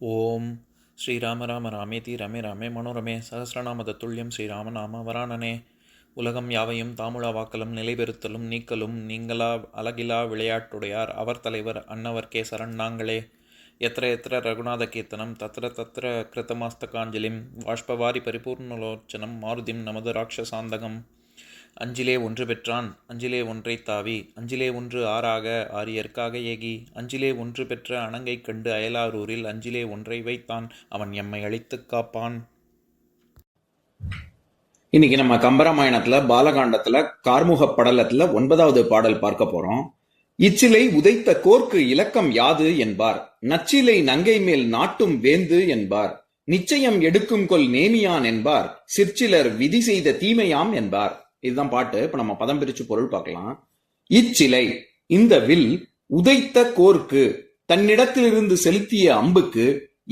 ஓம் ஸ்ரீராம ராம ராமேதி ரமே ராமே மனோரமே சகசிரநாம தத்துல்யம் ஸ்ரீராம நாம வராணனே. உலகம் யாவையும் தாமுழா வாக்கலும் நிலைபெறுத்தலும் நீக்கலும் நீங்களா அழகிலா விளையாட்டுடையார் அவர் தலைவர் அன்னவர் சரண் நாங்களே. எத்திர எத்திர ரகுநாத கீர்த்தனம் தத்திர தத்திர கிருத்தமாஸ்தகாஞ்சலிம் வாஷ்பவாரி பரிபூர்ணலோச்சனம் மாருதிம் நமது ராட்சசாந்தகம். அஞ்சிலே ஒன்று பெற்றான் அஞ்சிலே ஒன்றை தாவி அஞ்சிலே ஒன்று ஆறாக ஆரியர்க்காக ஏகி அஞ்சிலே ஒன்று பெற்ற அணங்கை கண்டு அயலாரூரில் அஞ்சிலே ஒன்றை வைத்தான் அவன் எம்மை அழித்துக் காப்பான். இன்னைக்கு நம்ம கம்பராமாயணத்துல பாலகாண்டத்துல கார்முக படலத்துல 9வது பாடல் பார்க்க போறோம். இச்சிலை உதைத்த கோர்க்கு இலக்கம் யாது என்பார், நச்சிலை நங்கை மேல் நாட்டும் வேந்து என்பார், நிச்சயம் எடுக்கும் கொல் நேமியான் என்பார், சிற்சிலர் விதி செய்த தீமையாம் என்பார். இதுதான் பாட்டு. இப்ப நம்ம பதம் பிரிச்சு பொருள் பார்க்கலாம். இச்சிலை, இந்த வில், உதைத்த கோர்க்கு, தன்னிடத்திலிருந்து செலுத்திய அம்புக்கு,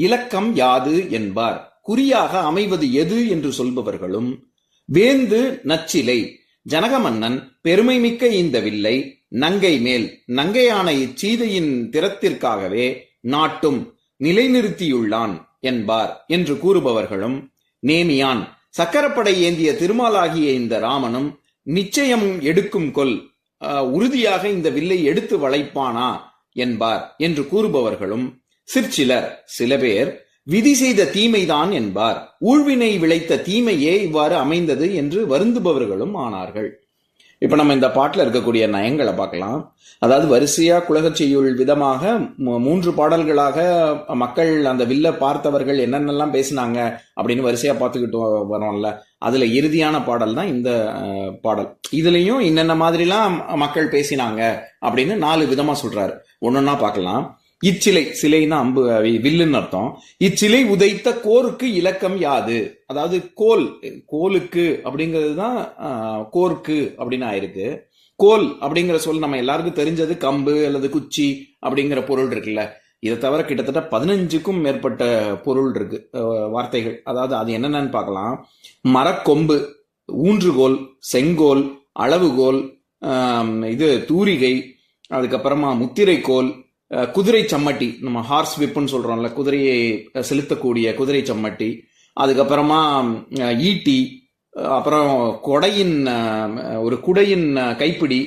இலக்கம் யாது என்பார், குறியாக அமைவது எது என்று சொல்பவர்களும், வேந்து நச்சிலை, ஜனக மன்னன் பெருமை மிக்க இந்த வில்லை நங்கை மேல், நங்கையான இச்சீதையின் திறத்திற்காகவே நாட்டும் நிலைநிறுத்தியுள்ளான் என்பார் என்று கூறுபவர்களும், நேமியான், சக்கரப்படை ஏந்திய திருமாலாகிய இந்த ராமனும் நிச்சயம் எடுக்கும் கொல், உறுதியாக இந்த வில்லை எடுத்து வளைப்பானா என்பார் என்று கூறுபவர்களும், சிற்சிலர், சில பேர், விதி செய்த தீமைதான் என்பார், ஊழ்வினை விளைத்த தீமையே இவ்வாறு அமைந்தது என்று வருந்துபவர்களும் ஆனார்கள். இப்ப நம்ம இந்த பாட்டுல இருக்கக்கூடிய நயங்களை பார்க்கலாம். அதாவது வரிசையா குலகச் செய்யுள் விதமாக 3 பாடல்களாக மக்கள் அந்த வில்ல பார்த்தவர்கள் என்னென்னலாம் பேசினாங்க அப்படின்னு வரிசையா பார்த்துக்கிட்டு வரோம்ல. அதுல இறுதியான பாடல் தான் இந்த பாடல். இதுலயும் என்னென்ன மாதிரிலாம் மக்கள் பேசினாங்க அப்படின்னு 4 விதமா சொல்றாரு. ஒன்னொன்னா பார்க்கலாம். இச்சிலை, சிலைன்னா அம்பு, வில்லுன்னு அர்த்தம். இச்சிலை உதைத்த கோருக்கு இலக்கம் யாது, அதாவது கோல், கோலுக்கு அப்படிங்கிறது தான் கோர்க்கு அப்படின்னு ஆயிருக்கு. கோல் அப்படிங்கிற சொல் நம்ம எல்லாருக்கும் தெரிஞ்சது கம்பு அல்லது குச்சி அப்படிங்கிற பொருள் இருக்குல்ல. இதை தவிர கிட்டத்தட்ட 15க்கும் மேற்பட்ட பொருள் இருக்கு, வார்த்தைகள். அதாவது அது என்னென்னு பார்க்கலாம். மரக்கொம்பு, ஊன்றுகோல், செங்கோல், அளவுகோல், இது தூரிகை, அதுக்கப்புறமா முத்திரைக்கோல், குதிரை சம்மட்டி, நம்ம ஹார்ஸ் விப்புன்னு சொல்றோம்ல, குதிரையை செலுத்தக்கூடிய குதிரை சம்மட்டி, அதுக்கப்புறமா ஈட்டி, அப்புறம் கொடையின் ஒரு குடையின் கைப்பிடி,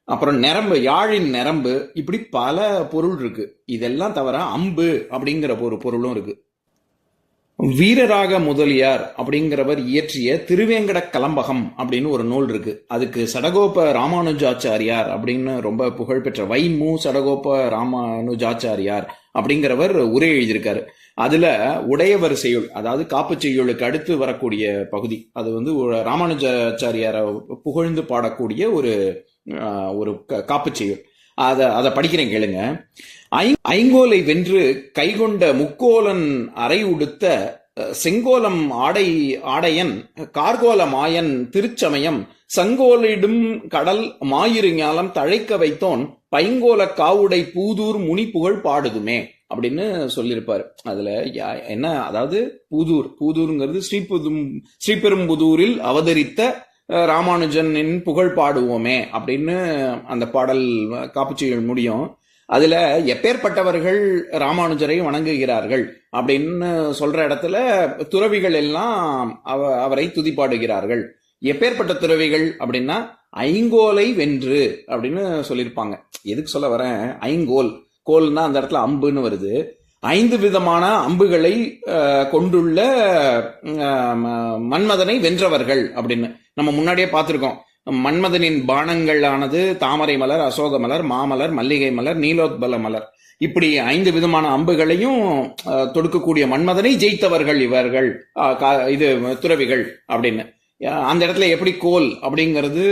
அப்புறம் நரம்பு, யாழின் நரம்பு, இப்படி பல பொருள் இருக்கு. இதெல்லாம் தவிர அம்பு அப்படிங்கிற ஒரு பொருளும் இருக்கு. வீரராக முதலியார் அப்படிங்கிறவர் இயற்றிய திருவேங்கட கலம்பகம் அப்படின்னு ஒரு நூல் இருக்கு. அதுக்கு சடகோப ராமானுஜாச்சாரியார் அப்படின்னு ரொம்ப புகழ்பெற்ற வைமு சடகோப ராமானுஜாச்சாரியார் அப்படிங்கிறவர் உரை எழுதியிருக்காரு. அதுல உடையவர் செய்யுள், அதாவது காப்பு செய்யுளுக்கு அடுத்து வரக்கூடிய பகுதி, அது வந்து ராமானுஜாச்சாரியாரை புகழ்ந்து பாடக்கூடிய ஒரு காப்பு செய்யுள். அதை படிக்கிறேன் கேளுங்க. ஐங்கோலை வென்று கைகொண்ட முக்கோலன் அறை உடுத்த செங்கோலம் ஆடையன் கார்கோல மாயன் திருச்சமயம் சங்கோலிடும் கடல் மாயிரு ஞாலம் தழைக்க வைத்தோன் பைங்கோல காவுடை பூதூர் முனி புகழ் பாடுதுமே அப்படின்னு சொல்லியிருப்பாரு. அதுல என்ன, அதாவது பூதூருங்கிறது ஸ்ரீபெரும்புதூரில் அவதரித்த ராமானுஜனின் புகழ் பாடுவோமே அப்படின்னு அந்த பாடல் காப்புச்செய்யுள் முடியும். அதுல எப்பேற்பட்டவர்கள் ராமானுஜரை வணங்குகிறார்கள் அப்படின்னு சொல்ற இடத்துல துறவிகள் எல்லாம் அவரை துதிப்பாடுகிறார்கள். எப்பேற்பட்ட துறவிகள் அப்படின்னா ஐங்கோலை வென்று அப்படின்னு சொல்லியிருப்பாங்க. எதுக்கு சொல்ல வரேன், ஐங்கோல், கோல்னா அந்த இடத்துல அம்புன்னு வருது. 5 விதமான அம்புகளை கொண்டுள்ள மன்மதனை வென்றவர்கள் அப்படின்னு நம்ம முன்னாடியே பார்த்திருக்கோம். மன்மதனின் பானங்களானது தாமரை மலர், அசோக மலர், மாமலர், மல்லிகை மலர், நீலோத்பல மலர், இப்படி 5 விதமான அம்புகளையும் தொடுக்கக்கூடிய மன்மதனை ஜெயித்தவர்கள் இவர்கள், இது துறவிகள் அப்படின்னு. அந்த இடத்துல எப்படி கோல் அப்படிங்கிறது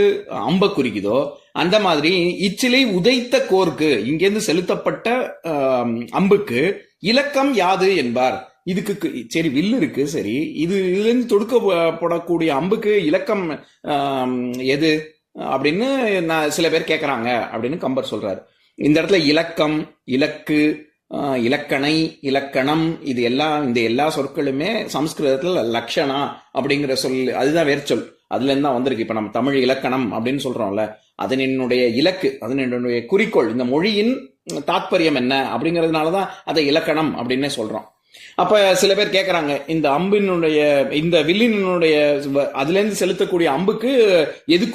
அம்ப குறிக்குதோ, அந்த மாதிரி இச்சிலை உதைத்த கோர்க்கு, இங்கேருந்து செலுத்தப்பட்ட அம்புக்கு இலக்கம் யாது என்பார். இதுக்கு சரி வில்லு இருக்கு, சரி, இதுல இருந்து தொடுக்கப்படக்கூடிய அம்புக்கு இலக்கம் எது அப்படின்னு சில பேர் கேட்கறாங்க அப்படின்னு கம்பர் சொல்றாரு. இந்த இடத்துல இலக்கம், இலக்கு, இலக்கணை, இலக்கணம், இது எல்லாம், இந்த எல்லா சொற்களுமே சமஸ்கிருதத்துல லக்ஷணா அப்படிங்கிற சொல், அதுதான் வேர்ச்சொல், அதுல இருந்து தான் வந்திருக்கு. இப்ப நம்ம தமிழ் இலக்கணம் அப்படின்னு சொல்றோம்ல, அதனுடைய இலக்கு, அதனுடைய குறிக்கோள், இந்த மொழியின் தாத்பரியம் என்ன அப்படிங்கிறதுனாலதான் அதை இலக்கணம் அப்படின்னே சொல்றோம். அப்ப சில பேர் கேக்குறாங்க, இந்த அம்பினுடைய இந்த வில்லினுடைய அதுல இருந்து செலுத்தக்கூடிய அம்புக்கு எது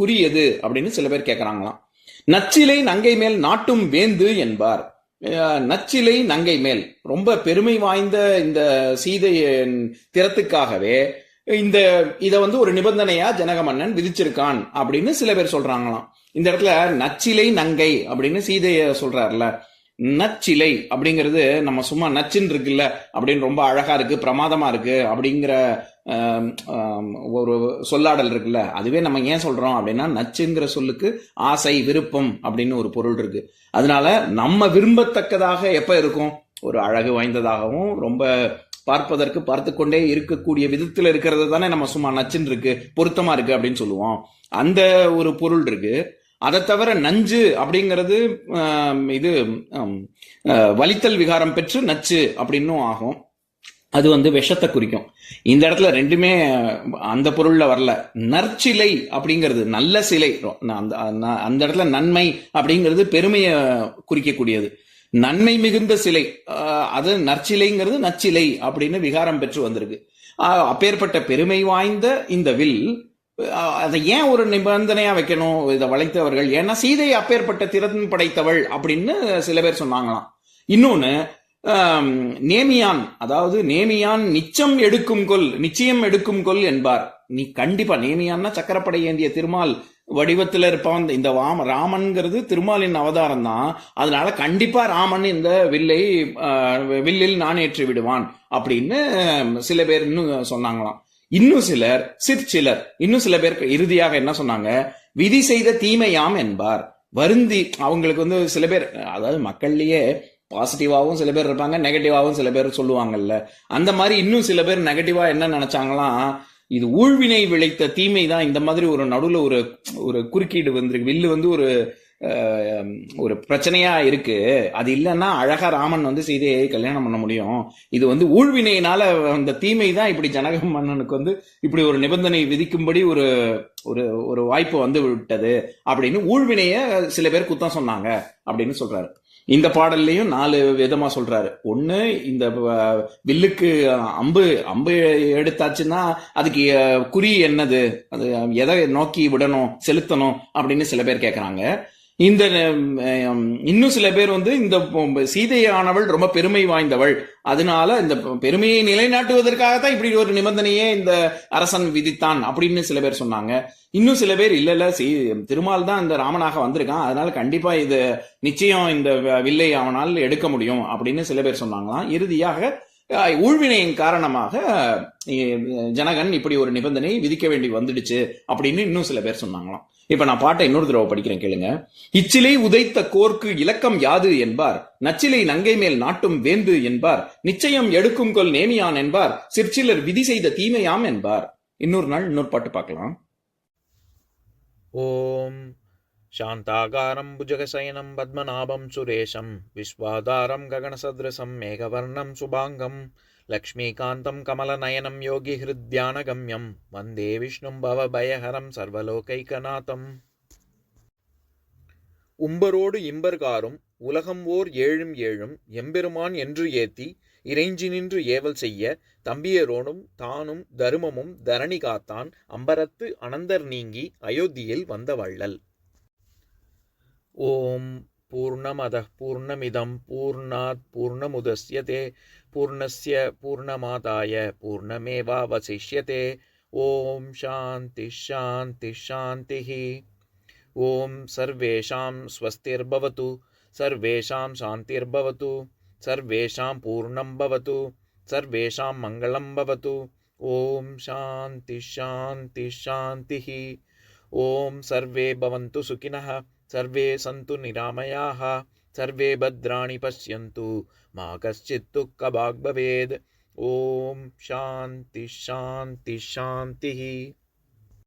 குறி எது அப்படின்னு சில பேர் கேக்குறாங்களாம். நச்சிலை நங்கை மேல் நாட்டும் வேந்து என்பார். நச்சிலை நங்கை மேல் ரொம்ப பெருமை வாய்ந்த இந்த சீதையின் திறத்துக்காகவே இத ஒரு நிபந்தனையா ஜனக மன்னன் விதிச்சிருக்கான் அப்படின்னு சில பேர் சொல்றாங்களாம். இந்த இடத்துல நச்சிலை நங்கை அப்படின்னு சீதைய சொல்றாருல, நச்சிலை அப்படிங்கிறது நம்ம சும்மா நச்சுன்னு இருக்குல்ல அப்படின்னு ரொம்ப அழகா இருக்கு, பிரமாதமா இருக்கு அப்படிங்கிற ஒரு சொல்லாடல் இருக்குல்ல, அதுவே நம்ம ஏன் சொல்றோம் அப்படின்னா நச்சுங்கிற சொல்லுக்கு ஆசை, விருப்பம் அப்படின்னு ஒரு பொருள் இருக்கு. அதனால நம்ம விரும்பத்தக்கதாக எப்ப இருக்கும், ஒரு அழகு வாய்ந்ததாகவும் ரொம்ப பார்ப்பதற்கு பார்த்து கொண்டே இருக்கக்கூடிய விதத்துல இருக்கிறது தானே நம்ம சும்மா நச்சுன்னு இருக்கு, பொருத்தமா இருக்கு அப்படின்னு சொல்லுவோம். அந்த ஒரு பொருள் இருக்கு. அதை தவிர நஞ்சு அப்படிங்கிறது இது வலித்தல் விகாரம் பெற்று நச்சு அப்படின்னும் ஆகும். அது விஷத்தை குறிக்கும். இந்த இடத்துல ரெண்டுமே அந்த பொருள்ல வரல. நற்சிலை அப்படிங்கிறது நல்ல சிலை, அந்த இடத்துல நன்மை அப்படிங்கிறது பெருமையை குறிக்கக்கூடியது. நன்மை மிகுந்த சிலை, அது நற்சிலைங்கிறது நச்சிலை அப்படின்னு விகாரம் பெற்று வந்திருக்கு. அப்பேற்பட்ட பெருமை வாய்ந்த இந்த வில் அதை ஏன் ஒரு நிபந்தனையா வைக்கணும் இதை வளைத்தவர்கள்? ஏன்னா சீதை அப்பேற்பட்ட திறன் படைத்தவள் அப்படின்னு சில பேர் சொன்னாங்களாம். இன்னொன்னு நேமியான், அதாவது நேமியான் நிச்சயம் எடுக்கும் கொல் என்பார். நீ கண்டிப்பா நேமியான்னா சக்கரப்படை ஏந்திய திருமால் வடிவத்துல இருப்பான். இந்த ராமன்கிறது திருமாலின் அவதாரம் தான். அதனால கண்டிப்பா ராமன் இந்த வில்லில் நான் ஏற்றி விடுவான் அப்படின்னு சில பேர் இன்னும் சொன்னாங்களாம். இன்னும் சில பேர் இறுதியாக என்ன சொன்னாங்க, விதி செய்த தீமையாம் என்பார். வருந்தி அவங்களுக்கு சில பேர், அதாவது மக்கள்லயே பாசிட்டிவாவும் சில பேர் இருப்பாங்க, நெகட்டிவாவும் சில பேர் சொல்லுவாங்கல்ல. அந்த மாதிரி இன்னும் சில பேர் நெகட்டிவா என்ன நினைச்சாங்களாம், இது ஊழ்வினை விளைத்த தீமை தான். இந்த மாதிரி ஒரு நடுவுல ஒரு குறுக்கீடு வந்திருக்கு. வில்லு ஒரு பிரச்சனையா இருக்கு. அது இல்லைன்னா அழகா ராமன் சீதையை கல்யாணம் பண்ண முடியும். இது ஊழ்வினையினால அந்த தீமை தான் இப்படி ஜனக மன்னனுக்கு இப்படி ஒரு நிபந்தனை விதிக்கும்படி ஒரு ஒரு வாய்ப்பு விட்டது அப்படின்னு ஊழ்வினைய சில பேர் குத்தம் சொன்னாங்க அப்படின்னு சொல்றாரு. இந்த பாடல்லையும் 4 விதமா சொல்றாரு. ஒண்ணு, இந்த வில்லுக்கு அம்பு எடுத்தாச்சுன்னா அதுக்கு குறி என்னது, அது எதை நோக்கி விடணும், செலுத்தணும் அப்படின்னு சில பேர் கேட்கறாங்க. இன்னும் சில பேர் இந்த சீதையானவள் ரொம்ப பெருமை வாய்ந்தவள், அதனால இந்த பெருமையை நிலைநாட்டுவதற்காகத்தான் இப்படி ஒரு நிபந்தனையே இந்த அரசன் விதித்தான் அப்படின்னு சில பேர் சொன்னாங்க. இன்னும் சில பேர் இல்ல திருமால் தான் இந்த ராமனாக வந்திருக்கான், அதனால கண்டிப்பா இது நிச்சயம் இந்த வில்லை அவனால் எடுக்க முடியும் அப்படின்னு சில பேர் சொன்னாங்களாம். இறுதியாக ஊழ்வினையின் காரணமாக ஜனகன் இப்படி ஒரு நிபந்தனை விதிக்க வேண்டி வந்துடுச்சு அப்படின்னு இன்னும் சில பேர் சொன்னாங்களாம். இப்ப நான் பாட்டை இன்னொரு தடவை படிக்கிறேன், கேளுங்க. இச்சிலை உதைத்த கோர்க்கு இலக்கம் யாது என்பார், நச்சிலை நங்கை மேல் நாட்டும் வேந்து என்பார், நிச்சயம் எடுக்கும் கொல் நேமியான் என்பார், சிற்சிலர் விதி செய்த தீமையாம் என்பார். இன்னொரு நாள் இன்னொரு பாட்டு பார்க்கலாம். ஓம் சாந்தாகாரம் புஜகசயனம் பத்மநாபம் சுரேஷம் விஸ்வாதாரம் ககனசத்ருசம் மேகவர்ணம் சுபாங்கம் லக்ஷ்மீகாந்தம் கமலநயனம் யோகி ஹிருத்யானகம்யம் வந்தே விஷ்ணும் பவபயஹரம் சர்வலோகைகநாதம். உம்பரோடு இம்பர்காரும் உலகம் ஓர் ஏழும் எம்பெருமான் என்று ஏத்தி இறைஞ்சி நின்று ஏவல் செய்ய தம்பியரோடும் தானும் தருமமும் தரணி காத்தான் அம்பரத்து அனந்தர் நீங்கி அயோத்தியில் வந்த வள்ளல். ஓம் பூர்ணமதః பூர்ணமிதம் பூர்ணாத் பூர்ணமுதஸ்யதே பூர்ணஸ்ய பூர்ணமாதாய பூர்ணமேவாவசிஷ்யதே. ஓம் சாந்தி சாந்தி சாந்திः. ஓம் சர்வேஷாம் ஸ்வஸ்திர்பவது சர்வேஷாம் சாந்திர்பவது சர்வேஷாம் பூர்ணம் பவது சர்வேஷாம் மங்களம் பவது. ஓம் சாந்தி சாந்தி சாந்திः. ஓம் சர்வே பவந்து சுகினः सर्वे सन्तु निरामयाः सर्वे भद्राणि पश्यन्तु मा कश्चित् दुःखभाग् भवेत्. ओम शांति शांति शांति.